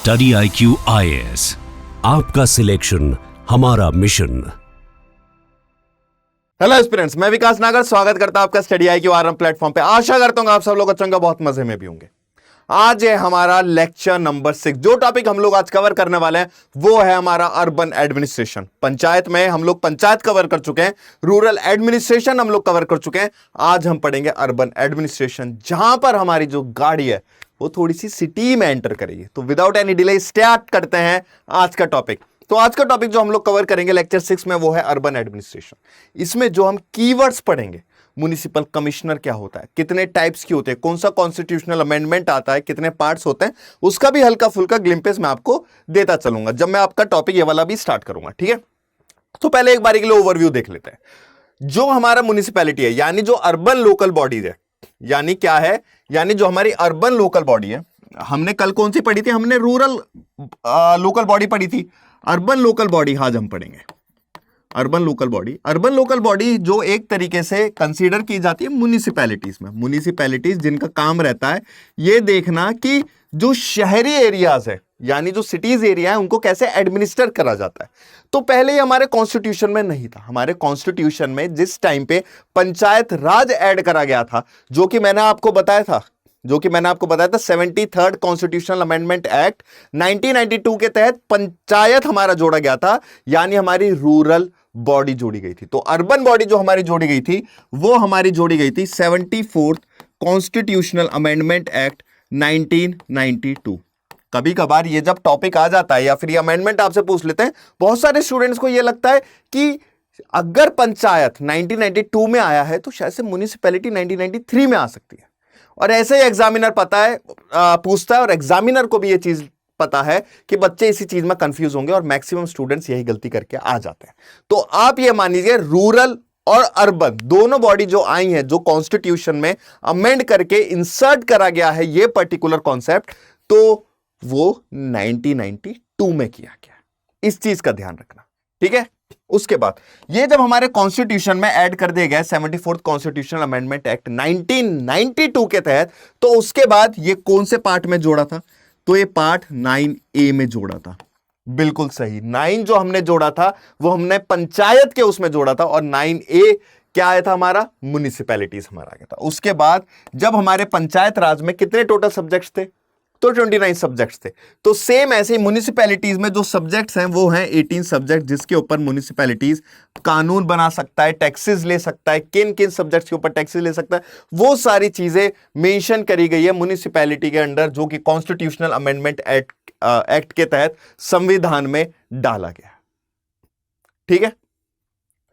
Study IQ IAS, आपका selection हमारा mission. Hello aspirants, मैं विकास नागर स्वागत करता हूं आपका स्टडी IQ आरएम प्लेटफॉर्म पे। आशा करता हूं आप सब लोग अच्छे होंगे, बहुत मजे में भी होंगे। आज है हमारा लेक्चर नंबर 6। जो टॉपिक हम लोग आज कवर करने वाले हैं वो है हमारा अर्बन एडमिनिस्ट्रेशन। पंचायत में हम लोग पंचायत कवर कर चुके हैं, रूरल एडमिनिस्ट्रेशन हम लोग कवर कर चुके हैं। आज हम पढ़ेंगे अर्बन एडमिनिस्ट्रेशन, जहां पर हमारी जो गाड़ी है वो थोड़ी सी सिटी में एंटर करेगी। तो विदाउट एनी डिले स्टार्ट करते हैं आज का टॉपिक। तो आज का टॉपिक जो हम लोग कवर करेंगे लेक्चर 6 में वो है अर्बन एडमिनिस्ट्रेशन। इसमें जो हम कीवर्ड्स पढ़ेंगे, म्युनिसिपल कमिश्नर क्या होता है, कितने टाइप्स की होते हैं, कौन सा कॉन्स्टिट्यूशनल अमेंडमेंट आता है, कितने पार्ट्स होते हैं, उसका भी हल्का फुल्का ग्लिम्पेस मैं आपको देता चलूंगा जब मैं आपका टॉपिक ये वाला भी स्टार्ट करूंगा। ठीक है, तो पहले एक बारी के लिए ओवरव्यू देख लेते हैं। जो हमारा म्युनिसिपैलिटी है यानी जो अर्बन लोकल बॉडीज है, यानी क्या है, यानी जो हमारी अर्बन लोकल बॉडी है। हमने कल कौन सी पढ़ी थी, हमने रूरल लोकल बॉडी पढ़ी थी। अर्बन लोकल बॉडी आज हम पढ़ेंगे urban local body. Urban local body जो एक तरीके से कंसीडर की जाती है म्युनिसिपैलिटीज में, म्युनिसिपैलिटीज जिनका काम रहता है ये देखना कि जो शहरी एरियाज है यानी जो सिटीज एरिया है उनको कैसे एडमिनिस्टर करा जाता है। तो पहले ही हमारे कॉन्स्टिट्यूशन में नहीं था। हमारे कॉन्स्टिट्यूशन में जिस टाइम पे पंचायत राज ऐड करा गया था, जो कि मैंने आपको बताया था 73rd कॉन्स्टिट्यूशनल अमेंडमेंट एक्ट 1992 के तहत पंचायत हमारा जोड़ा गया था, यानी हमारी रूरल बॉडी जोड़ी गई थी। तो अर्बन बॉडी जो हमारी जोड़ी गई थी वो हमारी जोड़ी गई थी 74th कॉन्स्टिट्यूशनल अमेंडमेंट एक्ट 1992। कभी कभार ये जब टॉपिक आ जाता है या फिर ये अमेंडमेंट आपसे पूछ लेते हैं, बहुत सारे स्टूडेंट्स को ये लगता है कि अगर पंचायत 1992 में आया है तो शायद से म्युनिसिपैलिटी 1993 में आ सकती है। और ऐसे ही एग्जामिनर पूछता है और एग्जामिनर को भी ये चीज पता है कि बच्चे इसी चीज में कंफ्यूज होंगे और मैक्सिमम स्टूडेंट्स यही गलती करके आ जाते हैं। तो आप ये मान लीजिए रूरल और अर्बन दोनों बॉडी जो आई हैं, जो कॉन्स्टिट्यूशन में अमेंड करके इंसर्ट करा गया है ये पर्टिकुलर कॉन्सेप्ट, तो वो 1992 में किया गया। इस चीज का ध्यान रखना, ठीक है। उसके बाद ये जब हमारे कॉन्स्टिट्यूशन में ऐड कर दिया गया 74th कॉन्स्टिट्यूशनल अमेंडमेंट एक्ट 1992 के तहत, तो उसके बाद ये कौन से पार्ट में जोड़ा था, तो ये पार्ट 9A में जोड़ा था। बिल्कुल सही, 9 जो हमने जोड़ा था वो हमने पंचायत के उसमें जोड़ा था, और 9A क्या आया था हमारा, म्युनिसिपैलिटीज हमारा आ गया था। उसके बाद जब हमारे पंचायत राज में कितने टोटल सब्जेक्ट्स थे, तो 29 सब्जेक्ट्स थे। तो सेम ऐसे ही म्युनिसिपैलिटीज में जो सब्जेक्ट्स हैं वो हैं 18 सब्जेक्ट, जिसके ऊपर म्युनिसिपैलिटीज कानून बना सकता है, टैक्सेस ले सकता है, किन किन सब्जेक्ट्स के ऊपर टैक्सेस ले सकता है, वो सारी चीजें मेंशन करी गई है म्युनिसिपैलिटी के अंडर, जो कि कॉन्स्टिट्यूशनल अमेंडमेंट एक्ट के तहत संविधान में डाला गया। ठीक है,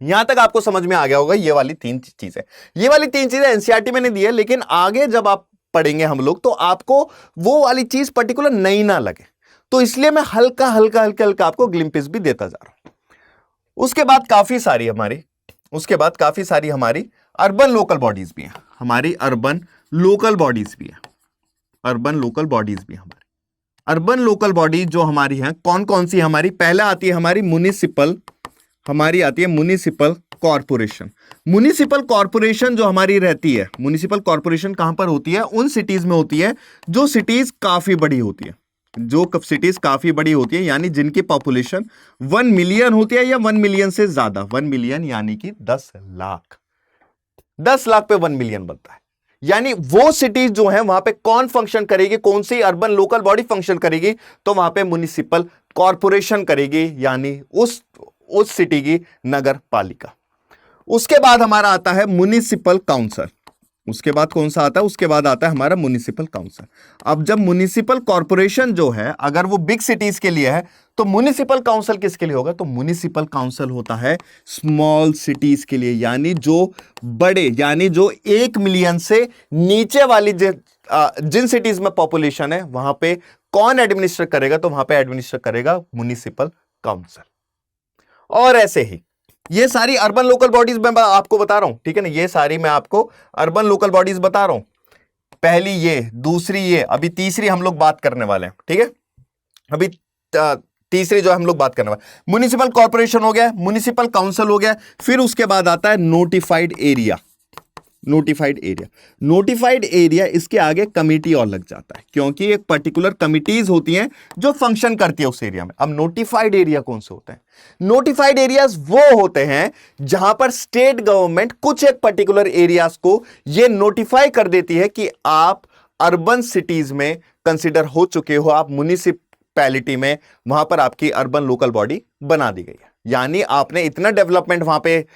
यहां तक आपको समझ में आ गया होगा। ये वाली तीन चीजें एनसीईआरटी में नहीं दी है, लेकिन आगे जब आप पढ़ेंगे हम लोग तो आपको वो वाली चीज पर्टिकुलर नई ना लगे, तो इसलिए मैं हल्का आपको ग्लिम्पिस भी देता जा रहा हूं। उसके बाद काफी सारी हमारी अर्बन लोकल बॉडीज भी हैं, हमारी अर्बन लोकल बॉडीज भी हैं हमारी। अर्बन लोकल बॉडी जो हमारी हैं कौन कौन सी हमारी, पहले आती है हमारी म्युनिसिपल कॉर्पोरेशन। म्युनिसिपल कॉर्पोरेशन जो हमारी रहती है, म्युनिसिपल कॉर्पोरेशन कहां पर होती है, उन सिटीज में होती है जो सिटीज काफी बड़ी होती है, यानी जिनकी पॉपुलेशन 1 मिलियन होती है या 1 मिलियन से ज्यादा। 1 मिलियन यानी कि 10 लाख पे 1 मिलियन बनता है। यानी वो सिटीज जो है वहां पे कौन फंक्शन करेगी, कौन सी अर्बन लोकल बॉडी फंक्शन करेगी, तो वहां पे म्युनिसिपल कॉर्पोरेशन करेगी, यानी उस सिटी की नगर पालिका। उसके बाद हमारा आता है म्युनिसिपल काउंसिल। उसके बाद कौन सा आता है, उसके बाद आता है हमारा म्युनिसिपल काउंसिल। अब जब म्युनिसिपल कॉर्पोरेशन जो है अगर वो बिग सिटीज के लिए है, तो म्युनिसिपल काउंसिल किसके लिए होगा, तो म्युनिसिपल काउंसिल होता है स्मॉल सिटीज के लिए, यानी जो बड़े, यानी जो 1 मिलियन से नीचे वाली जिन सिटीज में पॉपुलेशन है वहां पे कौन एडमिनिस्टर करेगा, तो वहां पे एडमिनिस्टर करेगा म्युनिसिपल काउंसिल। और ऐसे ही ये सारी अर्बन लोकल बॉडीज मैं आपको बता रहा हूं, ठीक है ना, ये सारी मैं आपको अर्बन लोकल बॉडीज बता रहा हूं। पहली ये, दूसरी ये, अभी तीसरी हम लोग बात करने वाले हैं। ठीक है, अभी तीसरी जो हम लोग बात करने वाले, म्युनिसिपल कॉर्पोरेशन हो गया, म्युनिसिपल काउंसिल हो गया, फिर उसके बाद आता है notified area. Notified area. Notified area इसके आगे कमिटी और लग जाता है, क्योंकि एक पर्टिकुलर कमिटीज होती हैं जो फंक्शन करती है उस एरिया में। अब नोटिफाइड एरिया कौन से होते हैं? नोटिफाइड एरियाज वो होते हैं जहां पर स्टेट गवर्नमेंट कुछ एक पर्टिकुलर एरियाज को ये नोटिफाई कर देती है कि आप अर्बन सिटीज में कंसिडर हो चुके हो, आप म्युनिसिपैलिटी में, वहां पर आपकी अर्बन लोकल बॉडी बना दी गई है। यानी आपने इतना डेवलपमेंट वहां पे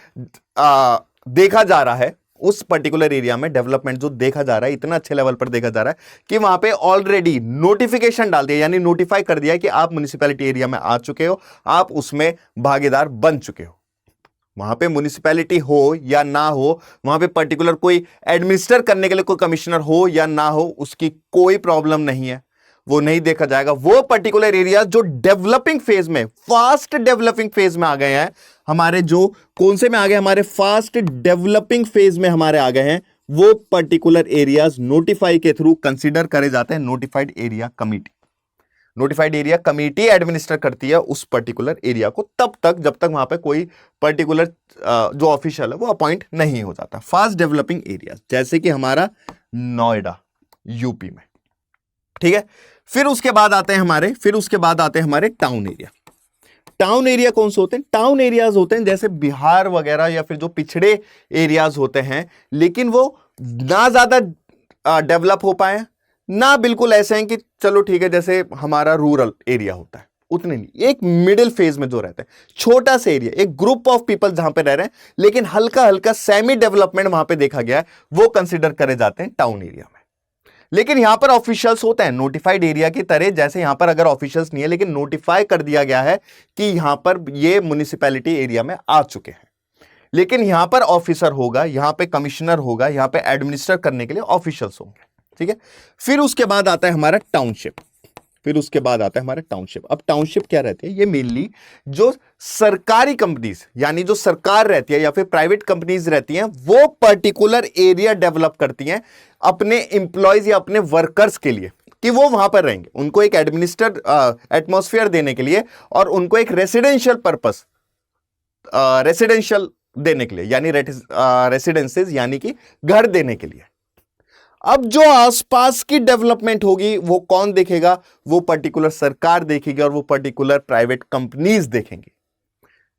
देखा जा रहा है, उस पर्टिकुलर एरिया में डेवलपमेंट जो देखा जा रहा है इतना अच्छे लेवल पर देखा जा रहा है कि वहां पे ऑलरेडी नोटिफिकेशन डाल दिया, यानी नोटिफाई कर दिया कि आप म्युनिसिपैलिटी एरिया में आ चुके हो, आप उसमें भागीदार बन चुके हो। वहां पे म्युनिसिपैलिटी हो या ना हो, वहां पे पर्टिकुलर कोई एडमिनिस्टर करने के लिए कोई कमिश्नर हो या ना हो, उसकी कोई प्रॉब्लम नहीं है, वो नहीं देखा जाएगा। वो पर्टिकुलर एरिया जो डेवलपिंग फेज में, फास्ट डेवलपिंग फेज में आ गए हैं, हमारे जो कौन से में आ गए, हमारे फास्ट डेवलपिंग फेज में हमारे आ गए हैं, वो पर्टिकुलर एरियाज नोटिफाई के थ्रू कंसीडर करे जाते हैं notified area committee. Notified area committee administer करती है उस पर्टिकुलर एरिया को तब तक जब तक वहां पे कोई पर्टिकुलर जो ऑफिशियल है वो अपॉइंट नहीं हो जाता। फास्ट डेवलपिंग एरिया जैसे कि हमारा नोएडा यूपी में, ठीक है। फिर उसके बाद आते हैं हमारे टाउन एरिया। टाउन एरिया कौन से होते हैं? टाउन एरियाज होते हैं जैसे बिहार वगैरह या फिर जो पिछड़े एरियाज होते हैं, लेकिन वो ना ज्यादा डेवलप हो पाए ना बिल्कुल ऐसे हैं कि चलो ठीक है जैसे हमारा रूरल एरिया होता है, उतने नहीं। एक मिडिल फेज में जो रहते हैं, छोटा सा एरिया, एक ग्रुप ऑफ पीपल जहां पे रह रहे हैं लेकिन हल्का हल्का सेमी डेवलपमेंट वहां पे देखा गया है, वो कंसिडर करे जाते हैं टाउन एरिया में। लेकिन यहां पर ऑफिशियल्स होते हैं नोटिफाइड एरिया की तरह, जैसे यहां पर अगर ऑफिशियल्स नहीं है लेकिन नोटिफाई कर दिया गया है कि यहां पर ये म्युनिसिपैलिटी एरिया में आ चुके हैं, लेकिन यहां पर ऑफिसर होगा, यहां पे कमिश्नर होगा, यहां पे एडमिनिस्टर करने के लिए ऑफिशियल्स होंगे, ठीक है। फिर उसके बाद आता है हमारा टाउनशिप। अब टाउनशिप क्या रहती है? ये मेनली जो सरकारी कंपनीज, यानी जो सरकार रहती है या फिर प्राइवेट कंपनीज रहती हैं, वो पर्टिकुलर एरिया डेवलप करती हैं अपने एम्प्लॉयज या अपने वर्कर्स के लिए कि वो वहां पर रहेंगे, उनको एक एडमिनिस्ट्रेड एटमॉस्फेयर देने के लिए और उनको एक रेसिडेंशियल पर्पस, रेसिडेंशियल देने के लिए, यानी रेसिडेंसेस यानी कि घर देने के लिए। अब जो आसपास की डेवलपमेंट होगी वो कौन देखेगा? वो पर्टिकुलर सरकार देखेगी और वो पर्टिकुलर प्राइवेट कंपनीज देखेंगी।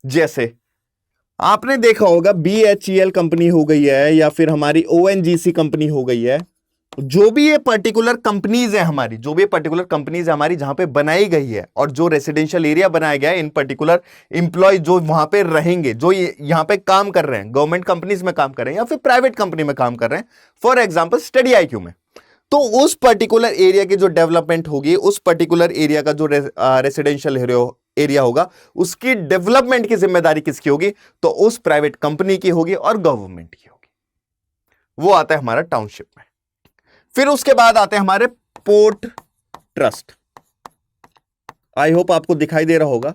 जैसे आपने देखा होगा BHEL कंपनी हो गई है या फिर हमारी ONGC कंपनी हो गई है, जो भी ये पर्टिकुलर कंपनीज है हमारी, जहां पे बनाई गई है और जो रेसिडेंशियल एरिया बनाया गया है, इन पर्टिकुलर एम्प्लॉय जो वहां पे रहेंगे, जो यहां पे काम कर रहे हैं, गवर्नमेंट कंपनीज में काम कर रहे हैं या फिर प्राइवेट कंपनी में काम कर रहे हैं, फॉर एग्जांपल स्टडी IQ में, तो उस पर्टिकुलर एरिया की जो डेवलपमेंट होगी, उस पर्टिकुलर एरिया का जो रेसिडेंशियल एरिया होगा, उसकी डेवलपमेंट की जिम्मेदारी किसकी होगी? तो उस प्राइवेट कंपनी की होगी और गवर्नमेंट की होगी। वो आता है हमारा टाउनशिप में। फिर उसके बाद आते हैं हमारे पोर्ट ट्रस्ट। आई होप आपको दिखाई दे रहा होगा,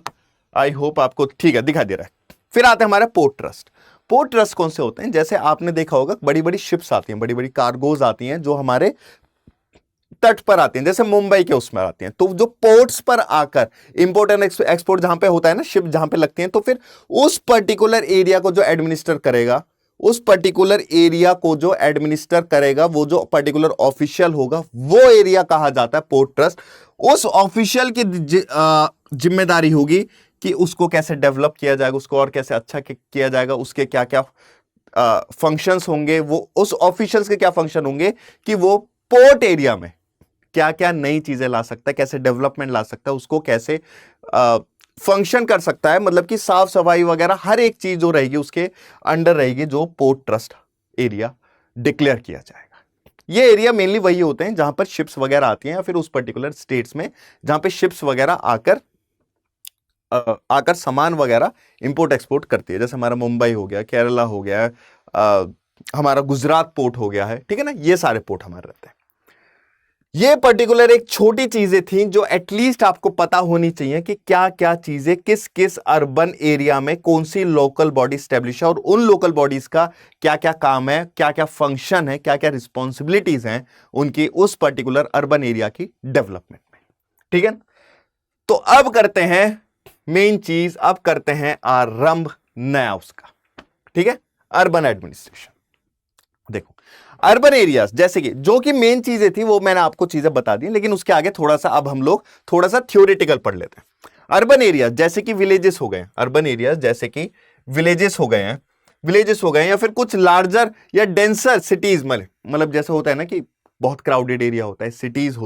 ठीक है दिखाई दे रहा है। फिर आते हैं हमारे पोर्ट ट्रस्ट। पोर्ट ट्रस्ट कौन से होते हैं? जैसे आपने देखा होगा बड़ी बड़ी शिप्स आती हैं, बड़ी बड़ी कार्गोज आती हैं जो हमारे तट पर आती हैं, जैसे मुंबई के उसमें आती हैं, तो जो पोर्ट्स पर आकर इंपोर्ट एंड एक्सपोर्ट जहां पे होता है ना, शिप जहां पे लगती हैं, तो फिर उस पर्टिकुलर एरिया को जो एडमिनिस्टर करेगा, वो जो पर्टिकुलर ऑफिशियल होगा, वो एरिया कहा जाता है पोर्ट ट्रस्ट। उस ऑफिशियल की जिम्मेदारी होगी कि उसको कैसे डेवलप किया जाएगा, उसको और कैसे अच्छा किया जाएगा, उसके क्या क्या फंक्शंस होंगे, वो उस ऑफिशियल्स के क्या फंक्शन होंगे कि वो पोर्ट एरिया में क्या क्या नई चीजें ला सकता है, कैसे डेवलपमेंट ला सकता है, उसको कैसे फंक्शन कर सकता है, मतलब कि साफ सफाई वगैरह हर एक चीज जो रहेगी उसके अंडर रहेगी, जो पोर्ट ट्रस्ट एरिया डिक्लेयर किया जाएगा। ये एरिया मेनली वही होते हैं जहां पर शिप्स वगैरह आती हैं या फिर उस पर्टिकुलर स्टेट्स में जहां पे शिप्स वगैरह आकर सामान वगैरह इंपोर्ट एक्सपोर्ट करती है, जैसे हमारा मुंबई हो गया, केरला हो गया, हमारा गुजरात पोर्ट हो गया है, ठीक है ना, ये सारे पोर्ट हमारे रहते हैं। ये पर्टिकुलर एक छोटी चीजें थी जो एटलीस्ट आपको पता होनी चाहिए कि क्या क्या चीजें किस किस अर्बन एरिया में कौन सी लोकल बॉडी स्टैब्लिश है और उन लोकल बॉडीज का क्या क्या काम है, क्या क्या फंक्शन है, क्या क्या रिस्पॉन्सिबिलिटीज हैं उनकी उस पर्टिकुलर अर्बन एरिया की डेवलपमेंट में, ठीक है। तो अब करते हैं मेन चीज, अब करते हैं आरंभ नया उसका, ठीक है, अर्बन एडमिनिस्ट्रेशन। देखो अर्बन एरियाज जैसे कि जो कि मेन चीजें थी वो मैंने आपको चीजें बता दी, लेकिन उसके आगे थोड़ा सा अब हम लोग थोड़ा सा थ्योरेटिकल पढ़ लेते हैं। अर्बन एरियाज जैसे कि विलेजेस हो गए, अर्बन एरियाज जैसे कि विलेजेस हो गए हैं, विलेजेस हो गए या फिर कुछ लार्जर या डेंसर सिटीज, मतलब जैसे होता है ना कि बहुत क्राउडेड एरिया होता है, सिटीज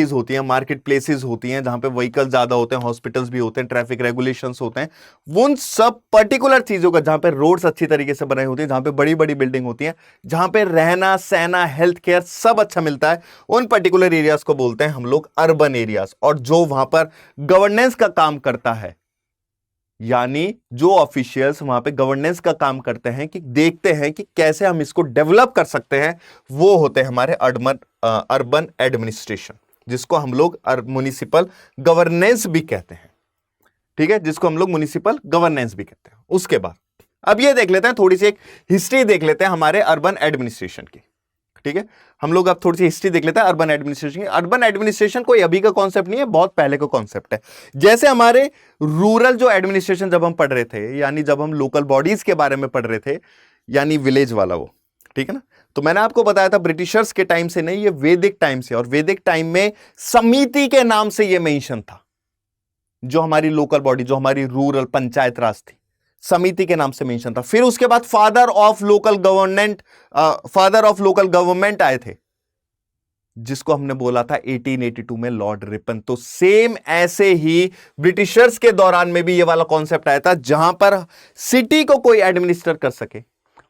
होती हैं, मार्केट प्लेसेस होती हैं जहां पे व्हीकल ज्यादा होते हैं, हॉस्पिटल्स भी होते हैं, ट्रैफिक रेगुलेशंस होते हैं, उन सब पर्टिकुलर चीजों का, जहां पे रोड्स अच्छी तरीके से बनाई होती है, जहां पे बड़ी बड़ी बिल्डिंग होती है, जहां पे रहना सहना हेल्थ केयर सब अच्छा मिलता है, उन पर्टिकुलर एरियाज को बोलते हैं हम लोग अर्बन एरियाज। और जो वहां पर गवर्नेंस का काम करता है, यानी जो ऑफिशियल्स वहां पे गवर्नेंस का काम करते हैं कि देखते हैं कि कैसे हम इसको डेवलप कर सकते हैं, वो होते हैं हमारे अर्बन एडमिनिस्ट्रेशन, जिसको हम लोग म्युनिसिपल गवर्नेंस भी कहते हैं। ठीक है, जिसको हम लोग म्युनिसिपल गवर्नेंस भी कहते हैं। उसके बाद अब ये देख लेते हैं, थोड़ी सी एक हिस्ट्री देख लेते हैं हमारे अर्बन एडमिनिस्ट्रेशन की। ठीक है, हम लोग अब थोड़ी सी हिस्ट्री देख लेते हैं अर्बन एडमिनिस्ट्रेशन की। अर्बन एडमिनिस्ट्रेशन कोई अभी का कॉन्सेप्ट नहीं है, बहुत पहले का कॉन्सेप्ट है। जैसे हमारे रूरल जो एडमिनिस्ट्रेशन जब हम पढ़ रहे थे, यानी जब हम लोकल बॉडीज के बारे में पढ़ रहे थे, यानी विलेज वाला वो, ठीक है ना, तो मैंने आपको बताया था ब्रिटिशर्स के टाइम से नहीं, ये वैदिक टाइम से, और वैदिक टाइम में समिति के नाम से ये मेंशन था। जो हमारी लोकल बॉडी, जो हमारी रूरल पंचायत राज थी, समिति के नाम से मेंशन था। फिर उसके बाद फादर ऑफ लोकल गवर्नमेंट आए थे, जिसको हमने बोला था 1882 में लॉर्ड रिपन। तो सेम ऐसे ही ब्रिटिशर्स के दौरान में भी ये वाला कॉन्सेप्ट आया था, जहां पर सिटी को कोई एडमिनिस्टर कर सके,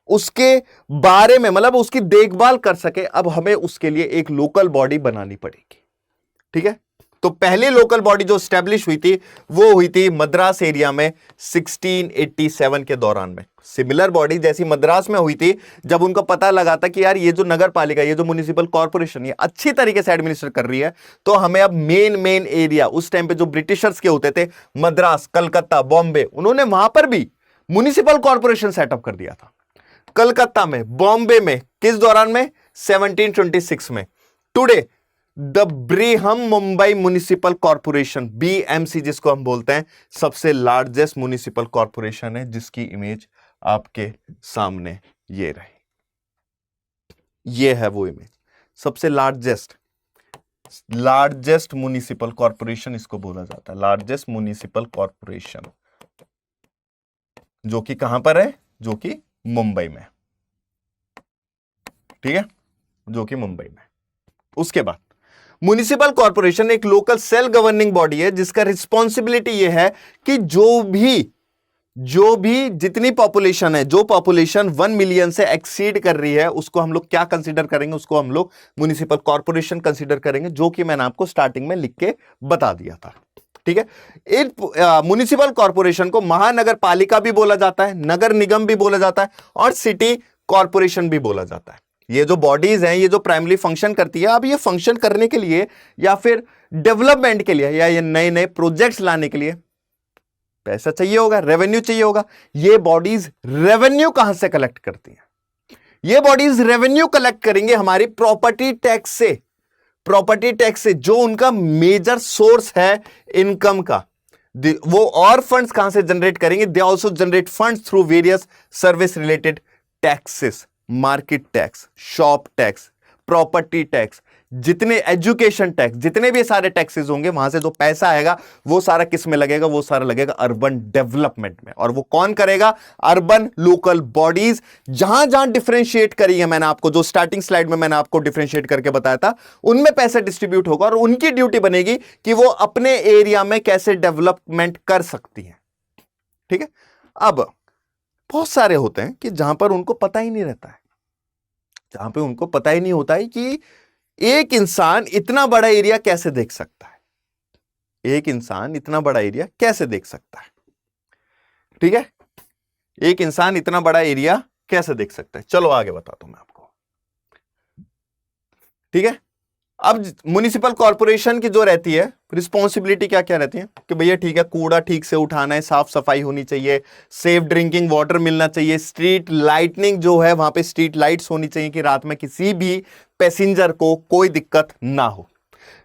उसके बारे में मतलब उसकी देखभाल कर सके, अब हमें उसके लिए एक लोकल बॉडी बनानी पड़ेगी। ठीक है, तो पहली लोकल बॉडी जो स्टैब्लिश हुई थी वो हुई थी मद्रास एरिया में 1687 के दौरान में। सिमिलर बॉडी जैसी मद्रास में हुई थी, जब उनको पता लगा था कि यार ये जो नगर पालिका, ये जो म्युनिसिपल कॉर्पोरेशन ये अच्छी तरीके से एडमिनिस्टर कर रही है, तो हमें अब मेन एरिया, उस टाइम पे जो ब्रिटिशर्स के होते थे, मद्रास, कलकत्ता, बॉम्बे, उन्होंने वहां पर भी म्युनिसिपल कॉर्पोरेशन सेटअप कर दिया था। कलकत्ता में, बॉम्बे में, किस दौरान में? 1726 में। Today the Brihan Mumbai municipal corporation, BMC जिसको हम बोलते हैं, सबसे लार्जेस्ट म्युनिसिपल कॉर्पोरेशन है, जिसकी इमेज आपके सामने ये रही। ये है वो इमेज, सबसे लार्जेस्ट म्युनिसिपल कॉर्पोरेशन इसको बोला जाता है, लार्जेस्ट म्युनिसिपल कॉर्पोरेशन, जो कि कहां पर है? जो कि मुंबई में। ठीक है, जो कि मुंबई में। उसके बाद म्युनिसिपल कॉर्पोरेशन एक लोकल सेल्फ गवर्निंग बॉडी है, जिसका रिस्पॉन्सिबिलिटी यह है कि जो भी जितनी पॉपुलेशन है, जो पॉपुलेशन 1 मिलियन से एक्सीड कर रही है, उसको हम लोग क्या कंसीडर करेंगे? उसको हम लोग म्युनिसिपल कॉर्पोरेशन कंसीडर करेंगे, जो कि मैंने आपको स्टार्टिंग में लिख के बता दिया था। ठीक है, इस म्युनिसिपल कॉर्पोरेशन को महानगर पालिका भी बोला जाता है, नगर निगम भी बोला जाता है, और सिटी कॉर्पोरेशन भी बोला जाता है। ये जो बॉडीज हैं, ये जो प्राइमरी फंक्शन करती है, अब ये फंक्शन करने के लिए या फिर डेवलपमेंट के लिए या ये नए नए प्रोजेक्ट्स लाने के लिए पैसा चाहिए होगा, रेवेन्यू चाहिए होगा। ये बॉडीज रेवेन्यू कहां से कलेक्ट करती हैं? ये बॉडीज रेवेन्यू कलेक्ट करेंगे हमारी प्रॉपर्टी टैक्स से, जो उनका मेजर सोर्स है इनकम का। वो और फंड्स कहां से जनरेट करेंगे? They also generate funds through various service related taxes, market tax, shop tax, property tax, जितने एजुकेशन टैक्स, जितने भी सारे टैक्सेस होंगे, वहां से जो पैसा आएगा वो सारा किस में लगेगा? वो सारा लगेगा अर्बन डेवलपमेंट में। और वो कौन करेगा? Urban local bodies. जहां जहां डिफरेंशिएट करी है, मैंने आपको जो स्टार्टिंग स्लाइड में मैंने आपको डिफरेंशिएट करके बताया था, उनमें पैसा डिस्ट्रीब्यूट होगा और उनकी ड्यूटी बनेगी कि वो अपने एरिया में कैसे डेवलपमेंट कर सकती है। ठीक है, अब बहुत सारे होते हैं कि जहां पर उनको पता ही नहीं रहता है, जहां पे उनको पता ही नहीं होता है कि एक इंसान इतना बड़ा एरिया कैसे देख सकता है, एक इंसान इतना बड़ा एरिया कैसे देख सकता है। ठीक है, एक इंसान इतना बड़ा एरिया कैसे देख सकता है। चलो आगे बताता हूं मैं आपको। ठीक है, अब म्युनिसिपल कॉर्पोरेशन की जो रहती है रिस्पॉन्सिबिलिटी क्या क्या रहती है कि भैया ठीक है, कूड़ा ठीक से उठाना है, साफ सफाई होनी चाहिए, सेफ ड्रिंकिंग वाटर मिलना चाहिए, स्ट्रीट लाइटनिंग जो है वहां पे स्ट्रीट लाइट्स होनी चाहिए कि रात में किसी भी पैसेंजर को कोई दिक्कत ना हो।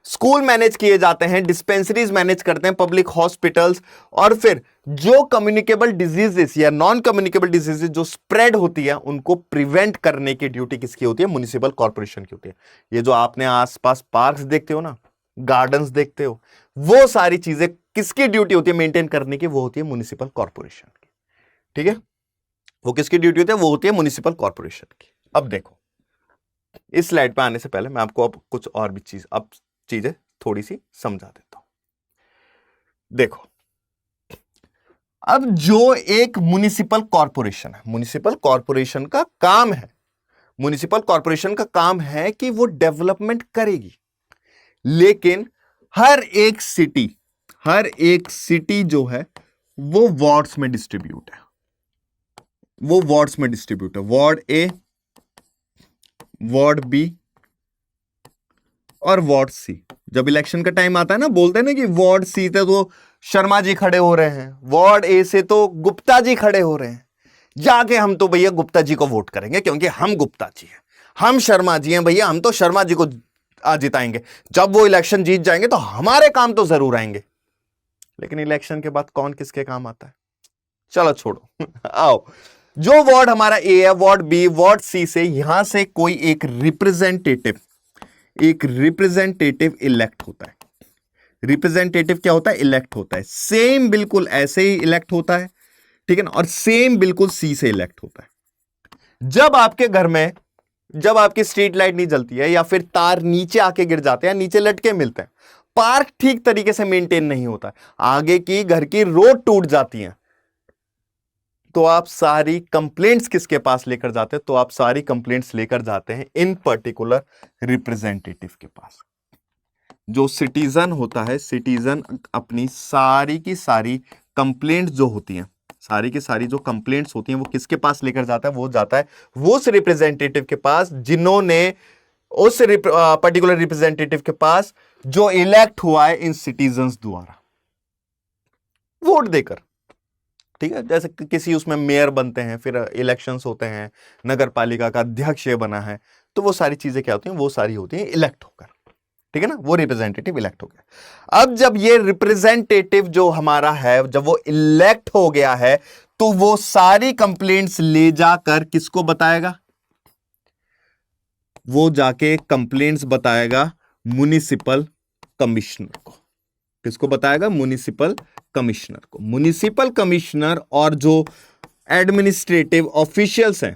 स्कूल मैनेज किए जाते हैं, डिस्पेंसरीज मैनेज करते हैं, पब्लिक हॉस्पिटल्स, और फिर जो कम्युनिकेबल डिजीजेस या नॉन कम्युनिकेबल डिजीजेस जो स्प्रेड होती है उनको प्रिवेंट करने की ड्यूटी किसकी होती है? म्युनिसिपल कॉर्पोरेशन की होती है। ये जो आपने आसपास पार्क्स देखते हो ना, गार्डन्स देखते हो, वो सारी चीजें किसकी ड्यूटी होती है मेंटेन करने की? वो होती है म्युनिसिपल कॉर्पोरेशन की। ठीक है, वो किसकी ड्यूटी होती है? वो होती है म्युनिसिपल कॉर्पोरेशन की। अब देखो, इस स्लाइड पे आने से पहले मैं आपको अब कुछ और भी चीजें थोड़ी सी समझा देता हूं। देखो, अब जो एक म्युनिसिपल कॉर्पोरेशन है, म्युनिसिपल कॉर्पोरेशन का काम है, म्युनिसिपल कॉर्पोरेशन का काम है कि वो डेवलपमेंट करेगी, लेकिन हर एक सिटी जो है वो वार्ड्स में डिस्ट्रीब्यूट है। वो वार्ड्स में डिस्ट्रीब्यूट है, वार्ड ए, वार्ड बी और वार्ड सी। जब इलेक्शन का टाइम आता है ना, बोलते हैं ना कि वार्ड सी से तो शर्मा जी खड़े हो रहे हैं, वार्ड ए से तो गुप्ता जी खड़े हो रहे हैं, जाके हम तो भैया गुप्ता जी को वोट करेंगे क्योंकि हम गुप्ता जी हैं, हम शर्मा जी हैं भैया, हम तो शर्मा जी को जिताएंगे, जब वो इलेक्शन जीत जाएंगे तो हमारे काम तो जरूर आएंगे। लेकिन इलेक्शन के बाद कौन किसके काम आता है? चलो छोड़ो आओ, जो वार्ड हमारा ए है, वार्ड बी, वार्ड सी से यहां से कोई एक रिप्रेजेंटेटिव इलेक्ट होता है। रिप्रेजेंटेटिव क्या होता है? इलेक्ट होता है। सेम बिल्कुल ऐसे ही इलेक्ट होता है, ठीक है ना, और सेम बिल्कुल सी से इलेक्ट होता है। जब आपके घर में, जब आपकी स्ट्रीट लाइट नहीं जलती है या फिर तार नीचे आके गिर जाते हैं, नीचे लटके मिलते हैं, पार्क ठीक तरीके से मेंटेन नहीं होता, आगे की घर की रोड टूट जाती है, तो आप सारी कंप्लेंट्स किसके पास लेकर जाते हैं? तो आप सारी कंप्लेंट्स लेकर जाते हैं इन पर्टिकुलर रिप्रेजेंटेटिव के पास। जो सिटीजन होता है, सिटीजन अपनी सारी की सारी कंप्लेंट्स जो होती हैं, सारी की सारी जो कंप्लेंट्स होती हैं, वो किसके पास लेकर जाता है? वो जाता है वो उस रिप्रेजेंटेटिव के पास जिन्होंने, उस पर्टिकुलर रिप्रेजेंटेटिव के पास जो इलेक्ट हुआ है इन सिटीजन्स द्वारा वोट देकर। ठीक है, जैसे किसी उसमें मेयर बनते हैं, फिर इलेक्शंस होते हैं, नगर पालिका का अध्यक्ष बना है, तो वो सारी चीजें क्या होती हैं? वो सारी होती हैं इलेक्ट होकर। ठीक है ना, वो रिप्रेजेंटेटिव इलेक्ट हो गया। अब जब ये रिप्रेजेंटेटिव जो हमारा है, जब वो इलेक्ट हो गया है, तो वो सारी कंप्लेंट्स ले जाकर किसको बताएगा? वो जाके कंप्लेंट्स बताएगा म्युनिसिपल कमिश्नर को। किसको बताएगा? म्युनिसिपल कमिश्नर को। म्युनिसिपल कमिश्नर और जो एडमिनिस्ट्रेटिव ऑफिशियल्स हैं,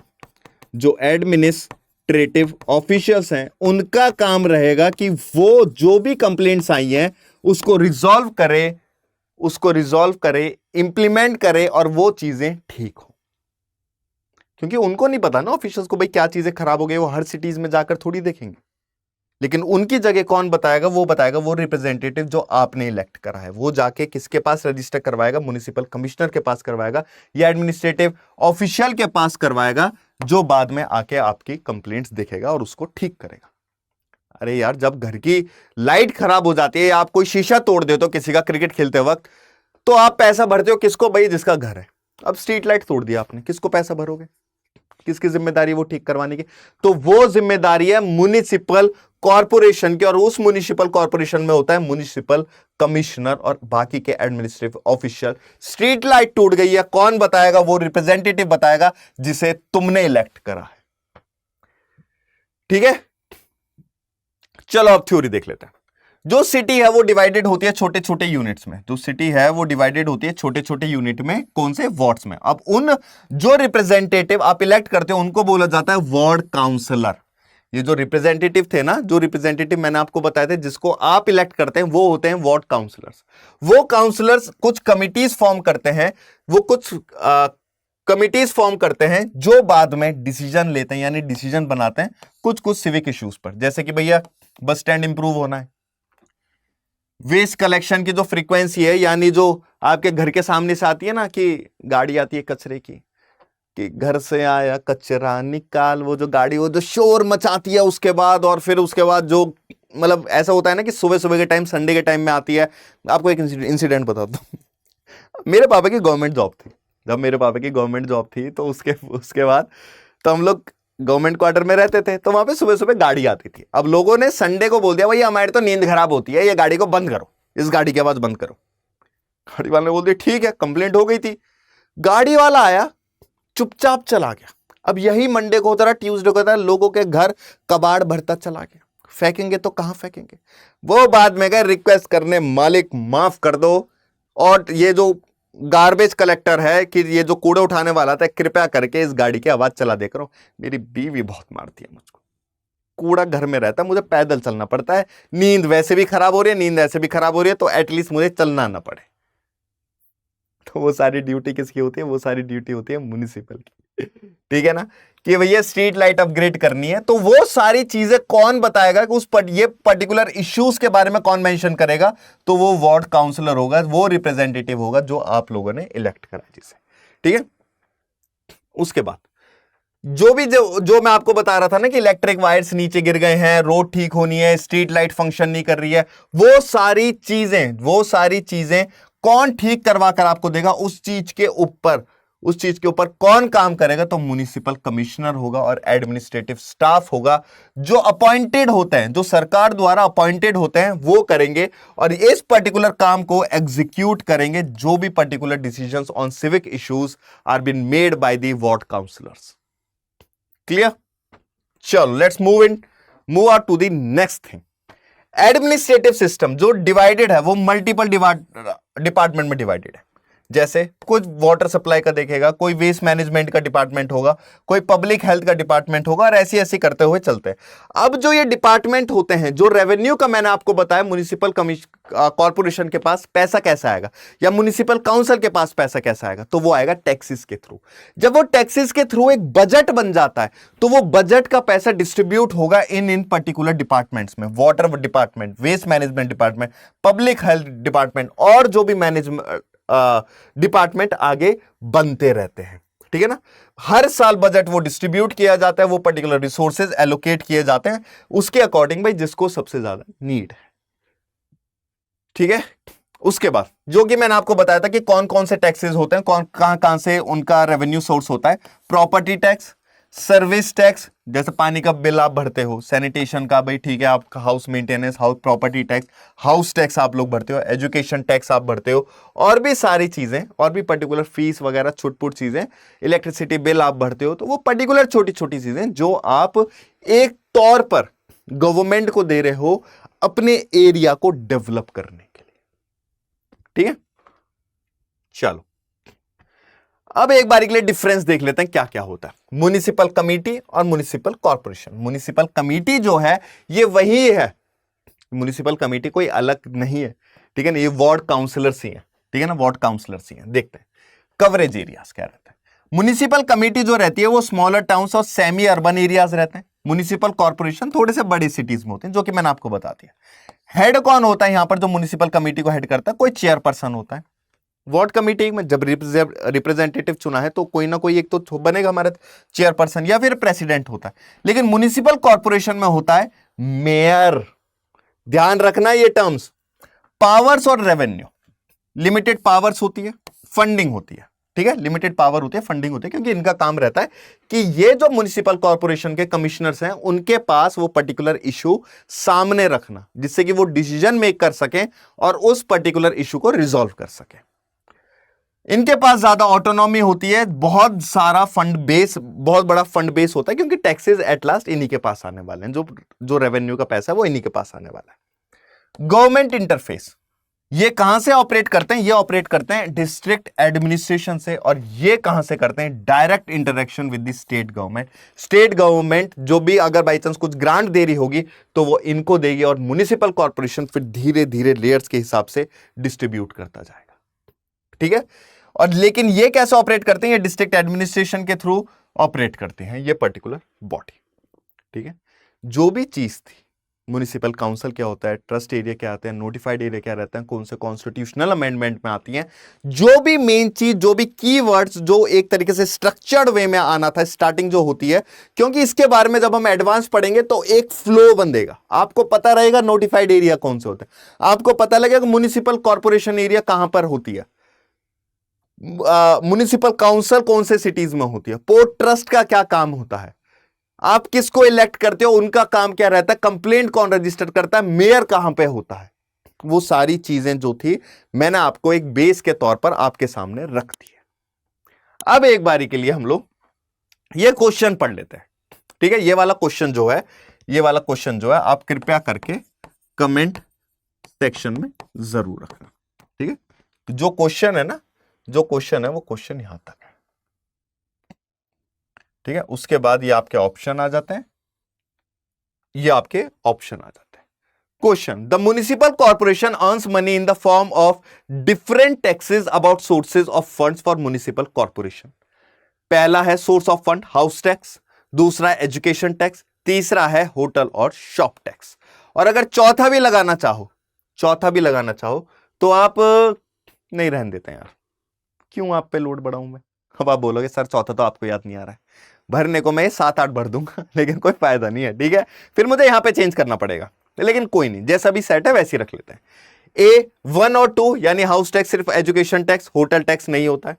जो एडमिनिस्ट्रेटिव ऑफिशियल्स हैं, उनका काम रहेगा कि वो जो भी कंप्लेंट्स आई हैं उसको रिजॉल्व करे, इंप्लीमेंट करे और वो चीजें ठीक हो। क्योंकि उनको नहीं पता ना ऑफिशियल्स को भाई क्या चीजें खराब हो गई, वो हर सिटीज में जाकर थोड़ी देखेंगे, लेकिन उनकी जगह कौन बताएगा? वो बताएगा वो रिप्रेजेंटेटिव जो आपने इलेक्ट करा है। वो जाके किसके पास रजिस्टर करवाएगा? म्युनिसिपल कमिश्नर के पास करवाएगा या एडमिनिस्ट्रेटिव ऑफिशियल के पास करवाएगा, जो बाद में आके आपकी कंप्लेंट्स देखेगा और उसको ठीक करेगा। अरे यार, जब घर की लाइट खराब हो जाती है, आप कोई शीशा तोड़ देते हो किसी का क्रिकेट खेलते वक्त, तो आप पैसा भरते हो किसको? भाई जिसका घर है। अब स्ट्रीट लाइट तोड़ दिया आपने, किसको पैसा भरोगे? किसकी जिम्मेदारी वो ठीक करवाने की? तो वो जिम्मेदारी है म्युनिसिपल कॉर्पोरेशन की, और उस म्युनिसिपल कॉर्पोरेशन में होता है म्युनिसिपल कमिश्नर और बाकी के एडमिनिस्ट्रेटिव ऑफिशियल। स्ट्रीट लाइट टूट गई है, कौन बताएगा? वो रिप्रेजेंटेटिव बताएगा जिसे तुमने इलेक्ट करा है। ठीक है, चलो अब थ्योरी देख लेते हैं। जो सिटी है वो डिवाइडेड होती है छोटे छोटे यूनिट्स में। जो सिटी है वो डिवाइडेड होती है छोटे छोटे यूनिट में, कौन से? वार्ड्स में। अब उन जो रिप्रेजेंटेटिव आप इलेक्ट करते हो उनको बोला जाता है वार्ड काउंसलर। ये जो रिप्रेजेंटेटिव थे ना, जो रिप्रेजेंटेटिव मैंने आपको बताए थे जिसको आप इलेक्ट करते हैं, वो होते हैं वार्ड काउंसलर्स। वो काउंसलर्स कुछ कमिटीज फॉर्म करते हैं, वो कुछ कमिटीज फॉर्म करते हैं जो बाद में डिसीजन लेते हैं, यानी डिसीजन बनाते हैं कुछ कुछ सिविक इश्यूज पर। जैसे कि भैया बस स्टैंड इंप्रूव होना है, वेस्ट कलेक्शन की जो फ्रीक्वेंसी है, यानी जो आपके घर के सामने से आती है ना कि गाड़ी आती है कचरे की, कि घर से आया कचरा निकाल, वो जो गाड़ी वो जो शोर मचाती है उसके बाद, और फिर उसके बाद जो मतलब ऐसा होता है ना कि सुबह सुबह के टाइम, संडे के टाइम में आती है। आपको एक इंसिडेंट बताता हूँ। मेरे पापा की गवर्नमेंट जॉब थी, जब मेरे पापा की गवर्नमेंट जॉब थी तो उसके बाद तो हम लोग गवर्नमेंट क्वार्टर में रहते थे, तो वहां पे सुबह सुबह गाड़ी आती थी। अब लोगों ने संडे को बोल दिया भाई हमारी तो नींद खराब होती है, ये गाड़ी को बंद करो, इस गाड़ी की आवाज बंद करो। गाड़ी वाले ने बोल दिया ठीक है, कंप्लेंट हो गई थी। गाड़ी वाला आया, चुपचाप चला गया। अब यही मंडे को होता रहा, ट्यूसडे को होता रहा, लोगों के घर कबाड़ भरता चला गया। फेंकेंगे तो कहां फेंकेंगे? वो बाद में गए रिक्वेस्ट करने, मालिक माफ कर दो, और ये जो गार्बेज कलेक्टर है कि ये जो कूड़ा उठाने वाला था, कृपया करके इस गाड़ी की आवाज चला दे करो। मेरी बीवी बहुत मारती है मुझको, कूड़ा घर में रहता है, मुझे पैदल चलना पड़ता है, नींद वैसे भी खराब हो रही है, नींद ऐसे भी खराब हो रही है, तो एटलीस्ट मुझे चलना ना पड़े। तो वो सारी ड्यूटी किसकी होती है? वो सारी ड्यूटी होती है म्युनिसिपल की। ठीक है ना, कि भैया स्ट्रीट लाइट अपग्रेड करनी है, तो वो सारी चीजें कौन बताएगा कि ये पर्टिकुलर इश्यूज के बारे में कौन मेंशन करेगा? तो वो वार्ड काउंसलर होगा, वो रिप्रेजेंटेटिव होगा जो आप लोगों ने इलेक्ट करा जिसे। ठीक है, उसके बाद जो मैं आपको बता रहा था ना कि इलेक्ट्रिक वायर्स नीचे गिर गए हैं, रोड ठीक होनी है, स्ट्रीट लाइट फंक्शन नहीं कर रही है, वो सारी चीजें कौन ठीक करवा कर आपको देगा? उस चीज के ऊपर कौन काम करेगा? तो म्युनिसिपल कमिश्नर होगा और एडमिनिस्ट्रेटिव स्टाफ होगा, जो अपॉइंटेड होते हैं, जो सरकार द्वारा अपॉइंटेड होते हैं, वो करेंगे और इस पर्टिकुलर काम को एग्जीक्यूट करेंगे, जो भी particular decisions on civic issues are been made by the ward councillors. Clear? चलो let's move out to the next thing. Administrative system जो डिवाइडेड है, वो मल्टीपल डिपार्टमेंट में डिवाइडेड है। जैसे कुछ वाटर सप्लाई का देखेगा, कोई वेस्ट मैनेजमेंट का डिपार्टमेंट होगा, कोई पब्लिक हेल्थ का डिपार्टमेंट होगा, और ऐसी करते हुए चलते हैं। अब जो ये डिपार्टमेंट होते हैं, जो रेवेन्यू का मैंने आपको बताया, म्युनिसिपल कॉर्पोरेशन के पास पैसा कैसा आएगा या म्युनिसिपल काउंसिल के पास पैसा कैसा आएगा? तो वो आएगा टैक्सेस के थ्रू। जब वो टैक्सेस के थ्रू एक बजट बन जाता है, तो वो बजट का पैसा डिस्ट्रीब्यूट होगा इन पर्टिकुलर डिपार्टमेंट्स में, water department, waste management department, public health department, और जो भी मैनेजमेंट डिपार्टमेंट आगे बनते रहते हैं। ठीक है ना, हर साल बजट वो डिस्ट्रीब्यूट किया जाता है, वो पर्टिकुलर रिसोर्सेज एलोकेट किए जाते हैं उसके अकॉर्डिंग, भाई जिसको सबसे ज्यादा नीड है। ठीक है, उसके बाद जो कि मैंने आपको बताया था कि कौन कौन से टैक्सेस होते हैं, कहां से उनका रेवेन्यू सोर्स होता है। प्रॉपर्टी टैक्स, सर्विस टैक्स, जैसे पानी का बिल आप भरते हो, सैनिटेशन का, भाई ठीक है, आपका house maintenance, house property tax, house tax आप लोग भरते हो, एजुकेशन टैक्स आप भरते हो, और भी सारी चीजें, और भी पर्टिकुलर फीस वगैरह छुटपुट चीजें, इलेक्ट्रिसिटी बिल आप भरते हो, तो वो पर्टिकुलर छोटी छोटी चीजें जो आप एक तौर पर गवर्नमेंट को दे रहे हो अपने एरिया को डेवलप करने के लिए। ठीक है, चलो अब एक बार के लिए डिफरेंस देख लेते हैं क्या क्या होता है म्युनिसिपल कमेटी और म्युनिसिपल कॉर्पोरेशन। म्युनिसिपल कमेटी जो है ये वही है, म्युनिसिपल कमेटी कोई अलग नहीं है। ठीक है ना, ये वार्ड काउंसलर्स ही है। ठीक है ना, वार्ड काउंसलर्स ही है। देखते हैं कवरेज एरियाज क्या रहता है। म्युनिसिपल कमेटी जो रहती है वो स्मॉलर टाउन्स और सेमी अर्बन एरियाज रहते हैं। म्युनिसिपल कॉर्पोरेशन थोड़े से बड़े सिटीज में होते हैं, जो कि मैंने आपको बता दिया। हेड कौन होता है यहां पर जो म्युनिसिपल कमेटी को हेड करता है? कोई चेयरपर्सन होता है। वार्ड कमेटी में जब रिप्रेजेंटेटिव चुना है तो कोई ना कोई एक तो बनेगा हमारा चेयरपर्सन या फिर प्रेसिडेंट होता है। लेकिन म्युनिसिपल कॉर्पोरेशन में होता है मेयर। ध्यान रखना ये टर्म्स। पावर्स और रेवेन्यू, लिमिटेड पावर्स होती है, फंडिंग होती है। ठीक है, लिमिटेड पावर होती है, फंडिंग होती है, क्योंकि इनका काम रहता है कि ये जो म्युनिसिपल कॉर्पोरेशन के कमिश्नर्स हैं उनके पास वो पर्टिकुलर इशू सामने रखना, जिससे कि वो डिसीजन मेक कर सकें और उस पर्टिकुलर इशू को रिजॉल्व कर सकें। इनके पास ज्यादा ऑटोनॉमी होती है, बहुत सारा फंड बेस, बहुत बड़ा फंड बेस होता है, क्योंकि टैक्सेस एट लास्ट इन्हीं के पास आने वाले हैं, जो रेवेन्यू का पैसा है वो इन्हीं के पास आने वाला है। गवर्नमेंट इंटरफेस, ये कहां से ऑपरेट करते हैं? ये ऑपरेट करते हैं डिस्ट्रिक्ट एडमिनिस्ट्रेशन से, और ये कहां से करते हैं? Direct interaction with the state government. State government जो भी अगर बाई चांस कुछ ग्रांट दे रही होगी तो वो इनको देगी, और म्युनिसिपल कॉर्पोरेशन फिर धीरे धीरे लेयर्स के हिसाब से डिस्ट्रीब्यूट करता जाएगा। ठीक है, और लेकिन ये कैसे ऑपरेट करते हैं? ये डिस्ट्रिक्ट एडमिनिस्ट्रेशन के थ्रू ऑपरेट करते हैं ये पर्टिकुलर बॉडी। ठीक है, जो भी चीज थी, म्युनिसिपल काउंसिल क्या होता है, ट्रस्ट एरिया क्या आता है, नोटिफाइड एरिया क्या रहता है, कौन से कॉन्स्टिट्यूशनल अमेंडमेंट में आती हैं, जो भी मेन चीज, जो भी कीवर्ड्स जो एक तरीके से स्ट्रक्चर्ड वे में आना था, स्टार्टिंग जो होती है, क्योंकि इसके बारे में जब हम एडवांस पढ़ेंगे तो एक फ्लो बंधेगा। आपको पता रहेगा नोटिफाइड एरिया कौन से होते हैं, आपको पता लगेगा म्युनिसिपल कॉर्पोरेशन एरिया कहां पर होती है, म्युनिसिपल काउंसिल कौन से सिटीज में होती है, पोर्ट ट्रस्ट का क्या काम होता है, आप किसको इलेक्ट करते हो, उनका काम क्या रहता है, कंप्लेंट कौन रजिस्टर करता है, मेयर कहां पे होता है, वो सारी चीजें जो थी मैंने आपको एक बेस के तौर पर आपके सामने रख दी है। अब एक बारी के लिए हम लोग ये क्वेश्चन पढ़ लेते हैं, ठीक है। ये वाला क्वेश्चन जो है आप कृपया करके कमेंट सेक्शन में जरूर रखना, ठीक है। जो क्वेश्चन है वो क्वेश्चन यहां तक है, ठीक है। उसके बाद ये आपके ऑप्शन आ जाते हैं, question, the municipal corporation earns money in the form of different taxes about sources of funds for municipal corporation. पहला है source of fund house tax, दूसरा है एजुकेशन टैक्स, तीसरा है होटल और शॉप टैक्स। और अगर चौथा भी लगाना चाहो तो आप नहीं रहने देते यार, क्यों आप पे लोड बढ़ाऊं मैं। अब आप बोलोगे सर चौथा तो आपको याद नहीं आ रहा है, भरने को मैं 7-8 भर दूंगा लेकिन कोई फायदा नहीं है, ठीक है। फिर मुझे यहां पे चेंज करना पड़ेगा, लेकिन कोई नहीं, जैसा भी सेट है वैसे ही रख लेते हैं। ए 1 और 2 यानी हाउस टैक्स सिर्फ एजुकेशन टैक्स, होटल टैक्स नहीं होता है।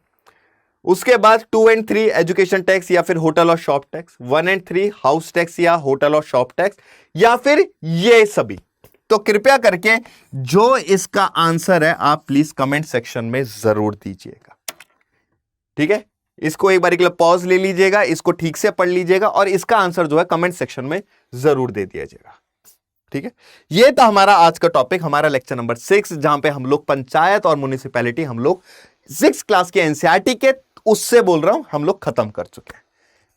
उसके बाद 2 और 3 एजुकेशन टैक्स या फिर होटल और शॉप टैक्स, 1 और 3 हाउस टैक्स या होटल और शॉप टैक्स, या फिर ये सभी। तो कृपया करके जो इसका आंसर है आप प्लीज कमेंट सेक्शन में जरूर दीजिएगा, ठीक है। इसको एक बार के लिए पॉज ले लीजिएगा, इसको ठीक से पढ़ लीजिएगा और इसका आंसर जो है कमेंट सेक्शन में जरूर दे दीजिएगा, ठीक है। ये था हमारा आज का टॉपिक, हमारा लेक्चर नंबर 6, जहां पे हम लोग पंचायत और म्युनिसिपैलिटी हम लोग 6th क्लास के एनसीईआरटी के उससे बोल रहा हूं हम लोग खत्म कर चुके हैं।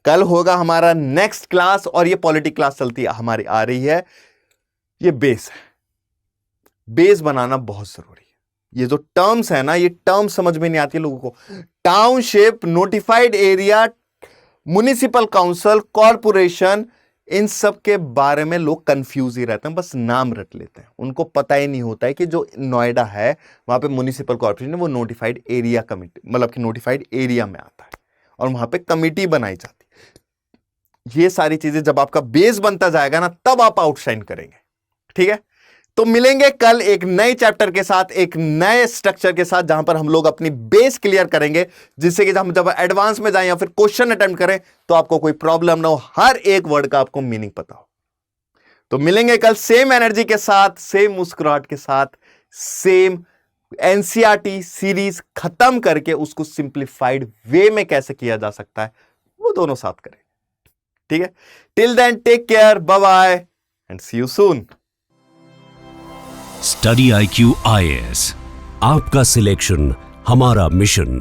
कल होगा हमारा नेक्स्ट क्लास और ये पॉलिटी क्लास चलती हमारी आ रही है। ये बेस है, बेस बनाना बहुत जरूरी है। ये जो टर्म्स है ना, ये टर्म्स समझ में नहीं आती लोगों को। Township, notified area, municipal council, corporation, इन सब के बारे में लोग कंफ्यूज ही रहते हैं, बस नाम रट लेते हैं। उनको पता ही नहीं होता है कि जो नोएडा है वहां पे म्युनिसिपल कॉर्पोरेशन है, वो नोटिफाइड एरिया कमिटी, मतलब कि नोटिफाइड एरिया में आता है और वहां पे कमिटी बनाई जाती है। ये सारी चीजें जब आपका बेस बनता जाएगा ना, तब आप आउटशाइन करेंगे, ठीक है। तो मिलेंगे कल एक नए चैप्टर के साथ, एक नए स्ट्रक्चर के साथ, जहां पर हम लोग अपनी बेस क्लियर करेंगे, जिससे कि हम जब एडवांस में जाएं या फिर क्वेश्चन अटेम्प्ट करें तो आपको कोई प्रॉब्लम ना हो, हर एक वर्ड का आपको मीनिंग पता हो। तो मिलेंगे कल सेम एनर्जी के साथ, सेम मुस्कुराहट के साथ, सेम एनसीईआरटी सीरीज खत्म करके उसको सिंप्लीफाइड वे में कैसे किया जा सकता है वो दोनों साथ करें, ठीक है। Till then take care, bye bye and see you soon. Study IQ IAS, आपका सिलेक्शन हमारा मिशन।